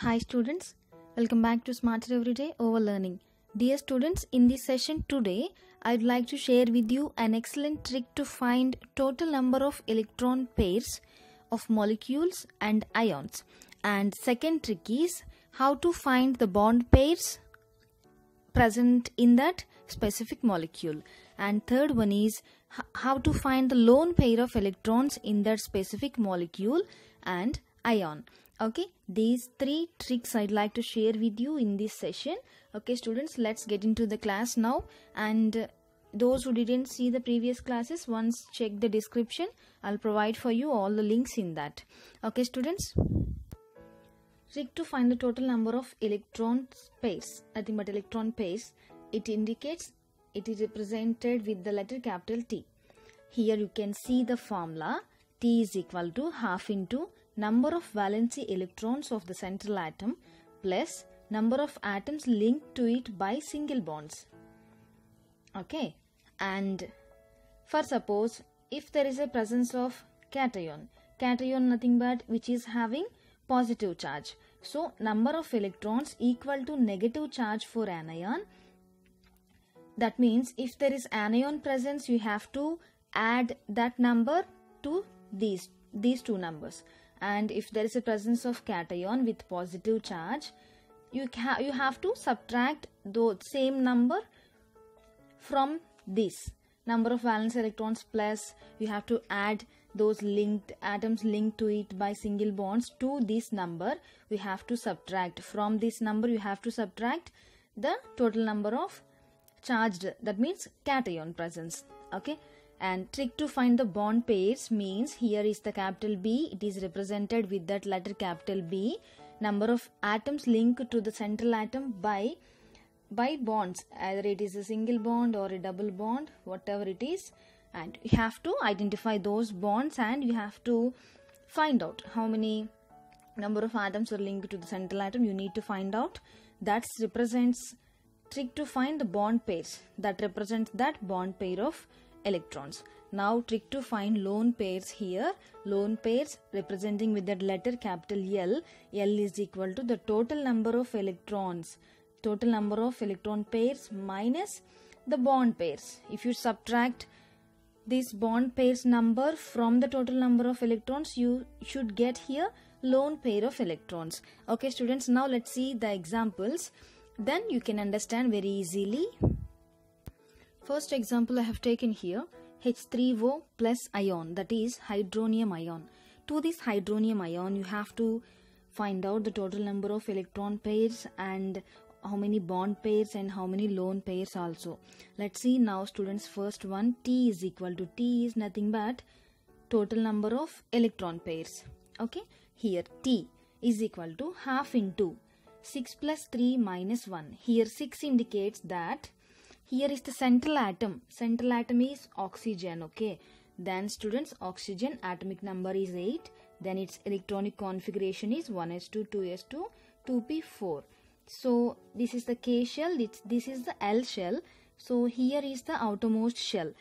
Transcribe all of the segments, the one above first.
Hi students, welcome back to Smarter Everyday Over Learning. Dear students, in this session today, I'd like to share with you an excellent trick to find total number of electron pairs of molecules and ions. And second trick is how to find the bond pairs present in that specific molecule. And third one is how to find the lone pair of electrons in that specific molecule and ion. Okay, these three tricks I'd like to share with you in this session. Okay students, let's get into the class now. And those who didn't see the previous classes, once check the description. I'll provide for you all the links in that. Okay students, trick to find the total number of electron pairs. Nothing but electron pairs. It indicates, it is represented with the letter capital T. Here you can see the formula. T is equal to half into number of valency electrons of the central atom plus number of atoms linked to it by single bonds. Okay, and for suppose if there is a presence of cation nothing but which is having positive charge. So number of electrons equal to negative charge for anion. That means if there is anion presence, you have to add that number to these two numbers. And if there is a presence of cation with positive charge, you have to subtract the same number from this number of valence electrons, plus you have to add those atoms linked to it by single bonds to this number. We have to subtract from this number, you have to subtract the total number of charged, that means cation presence. Okay, and trick to find the bond pairs means here is the capital B, it is represented with that letter capital B, number of atoms linked to the central atom by bonds, either it is a single bond or a double bond, whatever it is, and you have to identify those bonds and you have to find out how many number of atoms are linked to the central atom. You need to find out. That represents trick to find the bond pairs, that represents that bond pair of electrons. Now trick to find lone pairs. Here lone pairs representing with that letter capital L. L is equal to the total number of electrons, total number of electron pairs minus the bond pairs. If you subtract this bond pairs number from the total number of electrons, you should get here lone pair of electrons. Okay students, now let's see the examples, then you can understand very easily. First example I have taken here, H3O plus ion, that is hydronium ion. To this hydronium ion, you have to find out the total number of electron pairs and how many bond pairs and how many lone pairs also. Let's see now students. First one, T is equal to, T is nothing but total number of electron pairs. Okay, here T is equal to half into 6 plus 3 minus 1. Here 6 indicates that here is the central atom. Central atom is oxygen. Okay, then students, oxygen atomic number is 8. Then its electronic configuration is 1s2, 2s2, 2p4. So this is the K shell, this is the L shell. So here is the outermost shell.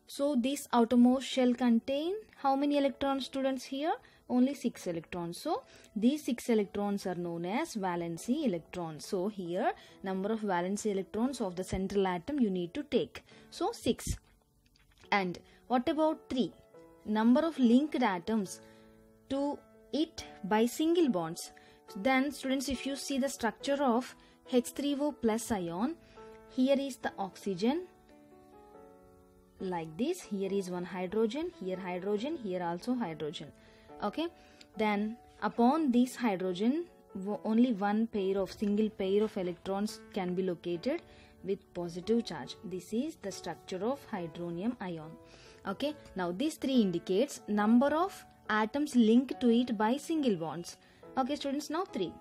So this outermost shell contain how many electrons students here? Only 6 electrons. So these 6 electrons are known as valency electrons. So here number of valency electrons of the central atom you need to take. So 6. And what about 3? Number of linked atoms to it by single bonds. Then students, if you see the structure of H3O plus ion, here is the oxygen like this. Here is one hydrogen, here also hydrogen. Okay, then upon this hydrogen only one pair of single pair of electrons can be located with positive charge. This is the structure of hydronium ion. Okay, now these three indicates number of atoms linked to it by single bonds. Okay students, now 3.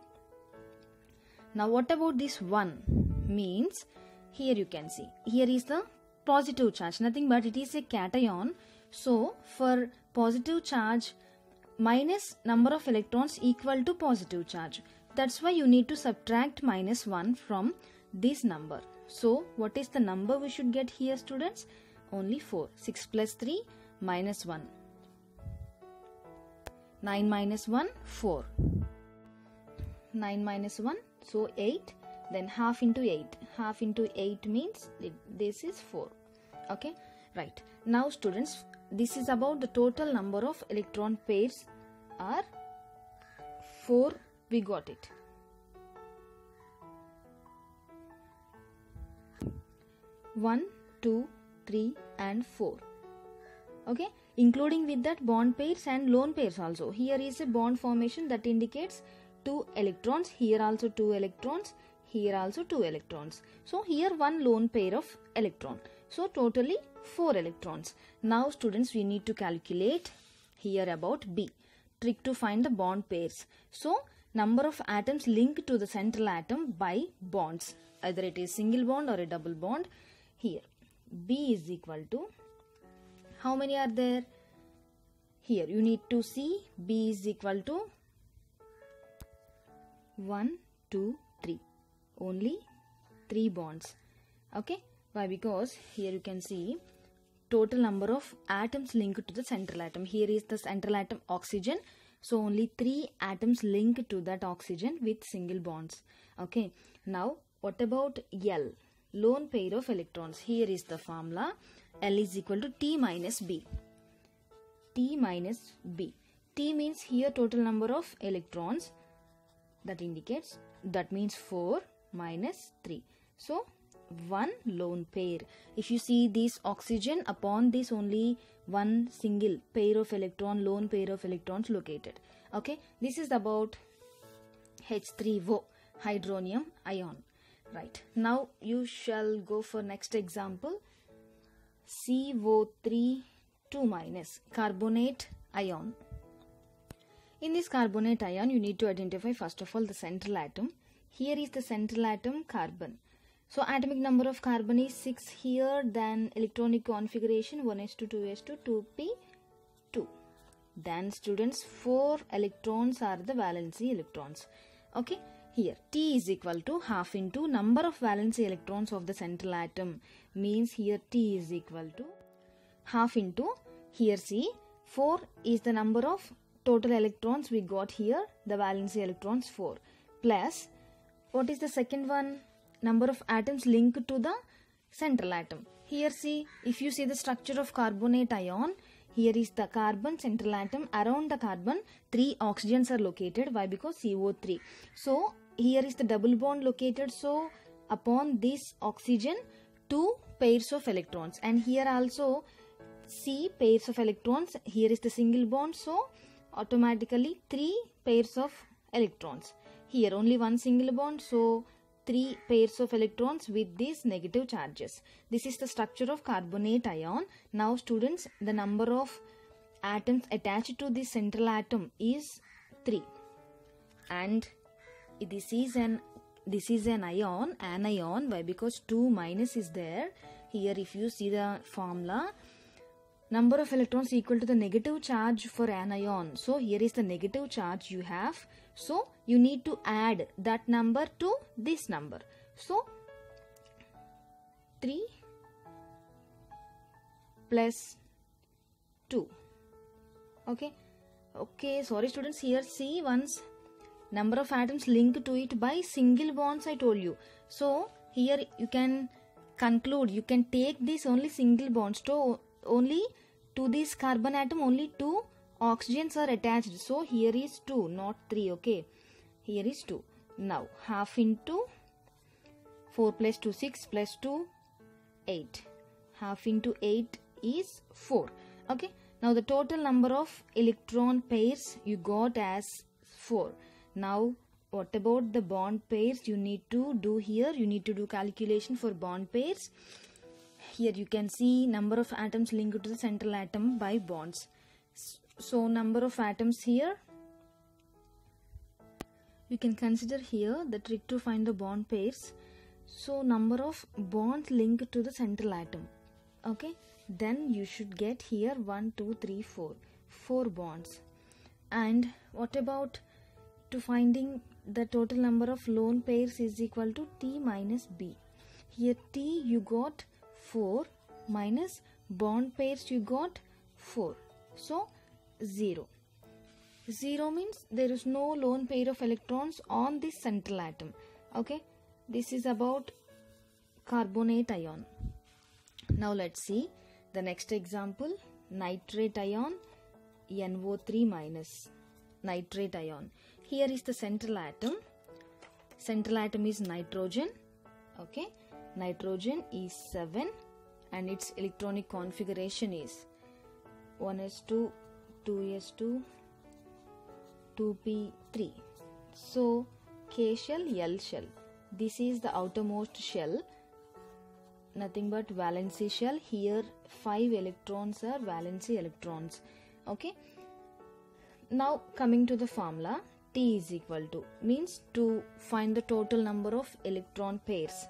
Now what about this 1? Means here you can see, here is the positive charge, nothing but it is a cation. So for positive charge, minus number of electrons equal to positive charge. That's why you need to subtract minus 1 from this number. So what is the number we should get here students? Only 4. 6 plus 3 minus 1. 9 minus 1, 4. 9 minus 1, so 8. Then half into 8. Half into 8 means this is 4. Okay, right. Now students, this is about the total number of electron pairs are 4. We got it. One, 2, 3 and 4. Okay, including with that bond pairs and lone pairs also. Here is a bond formation that indicates 2 electrons. Here also 2 electrons. Here also 2 electrons. So here one lone pair of electron. So totally 4 electrons. Now students, we need to calculate here about B. Trick to find the bond pairs. So number of atoms linked to the central atom by bonds. Either it is single bond or a double bond. Here B is equal to, how many are there? Here you need to see B is equal to 1, 2, 3. Only 3 bonds. Okay. Why? Because here you can see total number of atoms linked to the central atom. Here is the central atom oxygen. So only 3 atoms linked to that oxygen with single bonds. Okay. Now what about L? Lone pair of electrons. Here is the formula. L is equal to T minus B. T minus B. T means here total number of electrons. That indicates, that means 4 minus 3. So 1 lone pair. If you see this oxygen, upon this only one single pair of electron, lone pair of electrons located. Okay. This is about H3O, hydronium ion. Right. Now you shall go for next example. CO3 2 minus, carbonate ion. In this carbonate ion, you need to identify first of all the central atom. Here is the central atom, carbon. So atomic number of carbon is 6 here. Then electronic configuration 1s2 2s2 2p2. Then students, 4 electrons are the valency electrons. Okay. Here T is equal to half into number of valency electrons of the central atom. Means here T is equal to half into, here see 4 is the number of total electrons we got here. The valency electrons 4. Plus, what is the second one? Number of atoms linked to the central atom. Here see, if you see the structure of carbonate ion, here is the carbon central atom. Around the carbon 3 oxygens are located. Why? Because CO3. So here is the double bond located. So upon this oxygen 2 pairs of electrons, and here also C pairs of electrons. Here is the single bond. So automatically 3 pairs of electrons. Here only one single bond. So 3 pairs of electrons with these negative charges. This is the structure of carbonate ion. Now students, the number of atoms attached to this central atom is 3. And this is an ion, anion. Why? Because 2 minus is there. Here if you see the formula, number of electrons equal to the negative charge for anion. So here is the negative charge you have. So you need to add that number to this number. So 3 plus 2. Okay. Okay. Sorry students. Here see once number of atoms linked to it by single bonds I told you. So here you can conclude, you can take this only single bonds. So only to this carbon atom only 2 oxygens are attached. So here is 2, not 3. Okay. Here is 2. Now half into 4 plus 2 6 plus 2 8. Half into 8 is 4. Okay. Now the total number of electron pairs you got as 4. Now what about the bond pairs? You need to do here. You need to do calculation for bond pairs. Here you can see number of atoms linked to the central atom by bonds. So number of atoms here. You can consider here the trick to find the bond pairs. So number of bonds linked to the central atom. Okay. Then you should get here 1, 2, 3, 4. 4 bonds. And what about to finding the total number of lone pairs is equal to T minus B. Here T you got 4 minus bond pairs you got 4. So 0. 0 means there is no lone pair of electrons on this central atom. Okay, this is about carbonate ion. Now let's see the next example. Nitrate ion, NO3 minus. Nitrate ion. Here is the central atom. Central atom is nitrogen. Okay, nitrogen is 7 and its electronic configuration is 1s2, 2s2, 2p3. So K shell, L shell. This is the outermost shell, nothing but valency shell. Here 5 electrons are valency electrons. Okay, now coming to the formula, T is equal to, means to find the total number of electron pairs,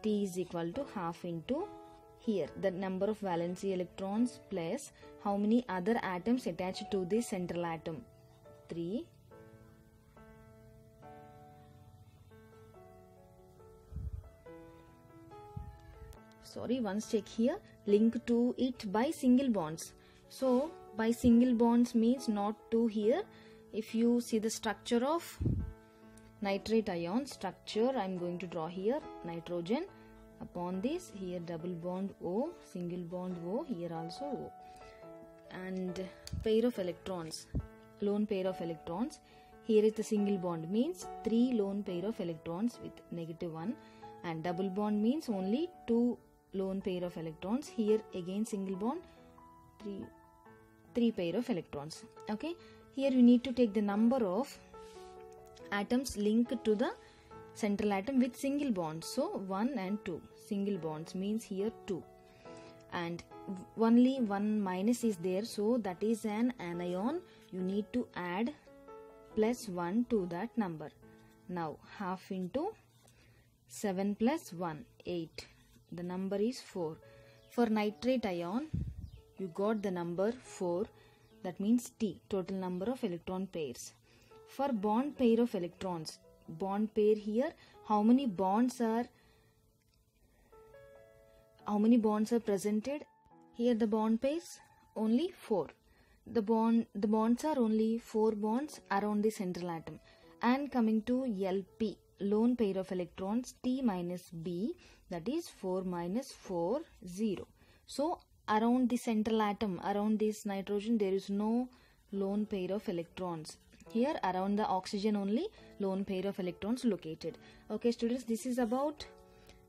T is equal to half into here the number of valency electrons plus how many other atoms attached to this central atom, 3. Sorry, once check here, link to it by single bonds. So by single bonds means not 2 here. If you see the structure of nitrate ion structure, I am going to draw here nitrogen. Upon this, here double bond O, single bond O, here also O. And pair of electrons, lone pair of electrons. Here is the single bond, means 3 lone pair of electrons with -1, and double bond means only 2 lone pair of electrons. Here again single bond, 3 pair of electrons. Okay, here you need to take the number of atoms linked to the central atom with single bonds. So 1 and 2 single bonds means here 2, and only one minus is there, so that is an anion. You need to add +1 to that number. Now half into 7 plus 1, 8. The number is 4. For nitrate ion, you got the number 4. That means T, total number of electron pairs. For bond pair of electrons, bond pair here, how many bonds are presented? Here the bond pairs only 4. The bonds are only 4 bonds around the central atom. And coming to LP, lone pair of electrons, T minus B, that is 4 minus 4, 0. So around the central atom, around this nitrogen, there is no lone pair of electrons. Here around the oxygen only lone pair of electrons located. Okay students, this is about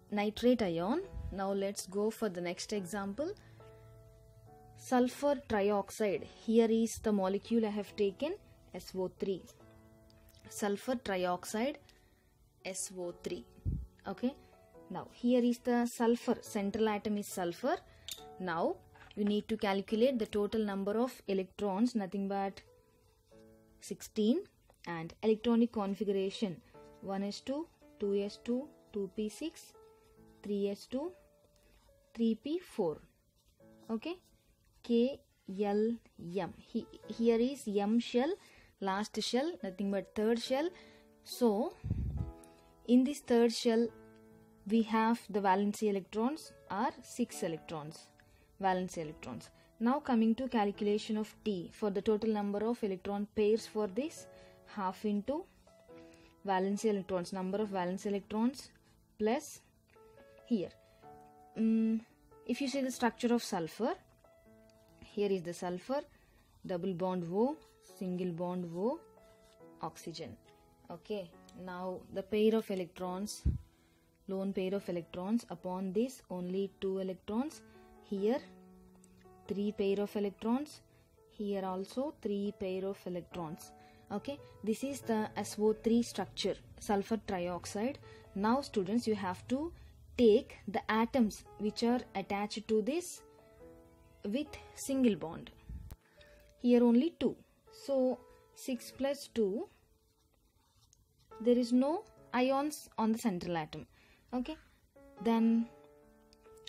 nitrate ion. Now let's go for the next example. Sulfur trioxide. Here is the molecule I have taken, SO3. Sulfur trioxide, SO3. Okay, now here is the sulfur, central atom is sulfur. Now you need to calculate the total number of electrons, nothing but 16, and electronic configuration 1s2, 2s2, 2p6, 3s2, 3p4. Okay, K, L, M. Here is M shell, last shell, nothing but third shell. So in this third shell we have the valency electrons are 6 electrons, valency electrons. Now coming to calculation of T, for the total number of electron pairs for this, half into valency electrons, number of valency electrons plus here. If you see the structure of sulfur, here is the sulfur, double bond O, single bond O, oxygen. Okay, now the pair of electrons, lone pair of electrons, upon this only 2 electrons, here 3 pair of electrons, here also 3 pair of electrons. Okay, this is the SO3 structure, sulfur trioxide. Now students, you have to take the atoms which are attached to this with single bond. Here only 2, so 6 plus 2, there is no ions on the central atom. Okay, then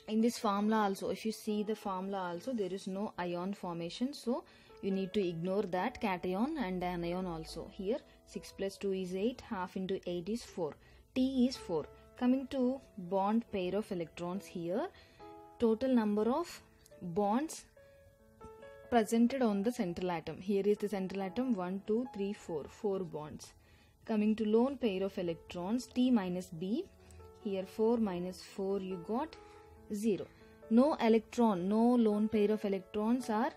in this formula also, if you see the formula also, there is no ion formation, so you need to ignore that, cation and anion also. Here 6 plus 2 is 8, half into 8 is 4, T is 4. Coming to bond pair of electrons, here total number of bonds presented on the central atom. Here is the central atom, 1, 2, 3, 4 bonds. Coming to lone pair of electrons, T minus B. Here 4 minus 4 you got 0. No lone pair of electrons are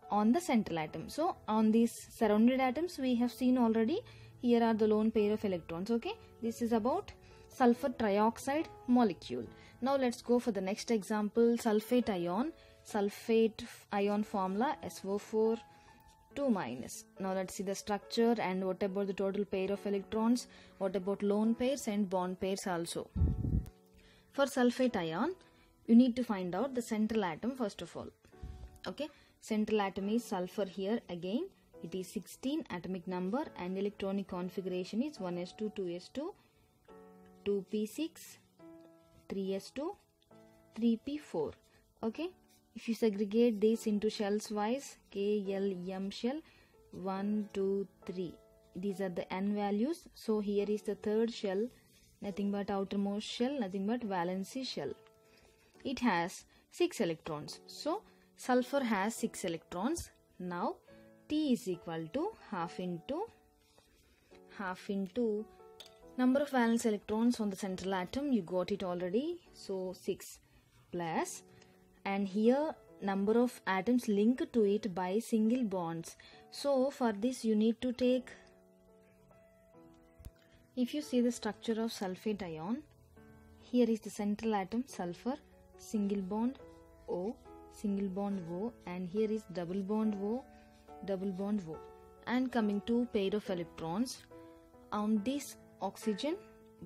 on the central atom. So on these surrounded atoms we have seen already. Here are the lone pair of electrons. Okay, this is about sulfur trioxide molecule. Now let's go for the next example, sulfate ion. Sulfate ion formula SO4 2 minus. Now let's see the structure and what about the total pair of electrons, what about lone pairs and bond pairs also. For sulfate ion, you need to find out the central atom first of all. Okay, central atom is sulfur. Here again it is 16 atomic number and electronic configuration is 1s2, 2s2, 2p6, 3s2, 3p4. Okay, if you segregate this into shells wise, K, L, M shell, 1, 2, 3, these are the n values. So here is the third shell, nothing but outermost shell, nothing but valency shell. It has 6 electrons. So sulfur has 6 electrons. Now T is equal to half into number of valence electrons on the central atom. You got it already. So 6 plus, and here number of atoms linked to it by single bonds. So for this you need to take, if you see the structure of sulfate ion, here is the central atom sulfur, single bond O, single bond O, and here is double bond O, double bond O. And coming to pair of electrons on this oxygen,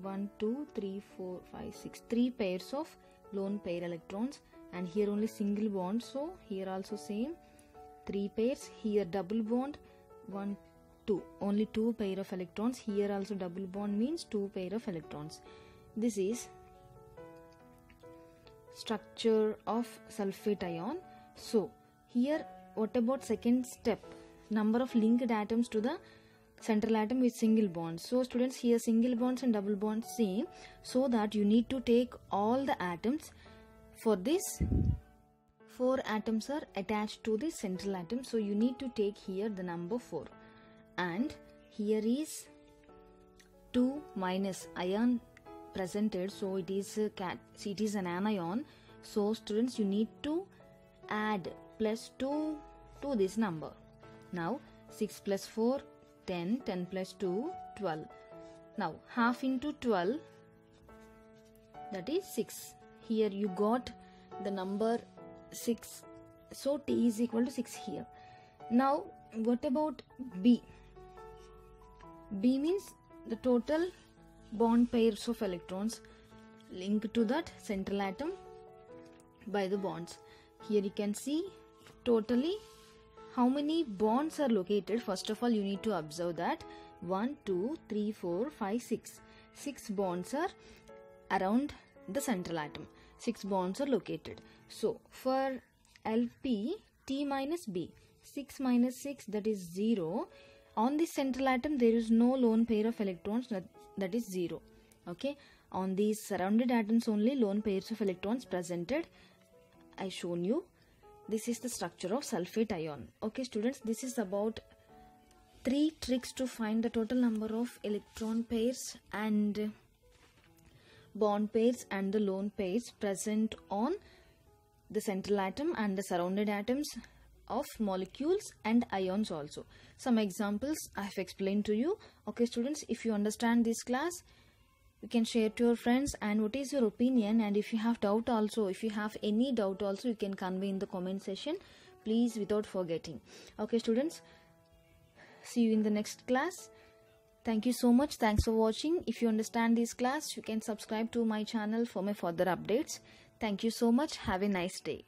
1, 2, 3, 4, 5, 6, 3 pairs of lone pair electrons, and here only single bond. So here also same 3 pairs. Here double bond, 1, 2, only 2 pair of electrons. Here also double bond means 2 pair of electrons. This is structure of sulfate ion. So here what about second step, number of linked atoms to the central atom with single bonds. So students, here single bonds and double bonds same, so that you need to take all the atoms. For this 4 atoms are attached to the central atom, so you need to take here the number 4, and here is 2 minus ion presented, so it is an anion. So students, you need to add plus 2 to this number. Now 6 plus 4 10, 10 plus 2 12. Now half into 12, that is 6. Here you got the number 6, so T is equal to 6 here. Now what about B? B means the total bond pairs of electrons linked to that central atom by the bonds. Here you can see totally how many bonds are located. First of all, you need to observe that 1, 2, 3, 4, 5, 6. 6 bonds are around the central atom. 6 bonds are located. So for LP, T minus B, 6 minus 6, that is 0. On this central atom there is no lone pair of electrons, that is 0. Okay, on these surrounded atoms only lone pairs of electrons presented. I shown you. This is the structure of sulfate ion. Okay students, this is about 3 tricks to find the total number of electron pairs and bond pairs and the lone pairs present on the central atom and the surrounded atoms of molecules and ions also. Some examples I have explained to you. Okay students, if you understand this class, you can share to your friends, and what is your opinion, and if you have doubt also, if you have any doubt also, you can convey in the comment section, please, without forgetting. Okay students, see you in the next class. Thank you so much. Thanks for watching. If you understand this class, you can subscribe to my channel for my further updates. Thank you so much. Have a nice day.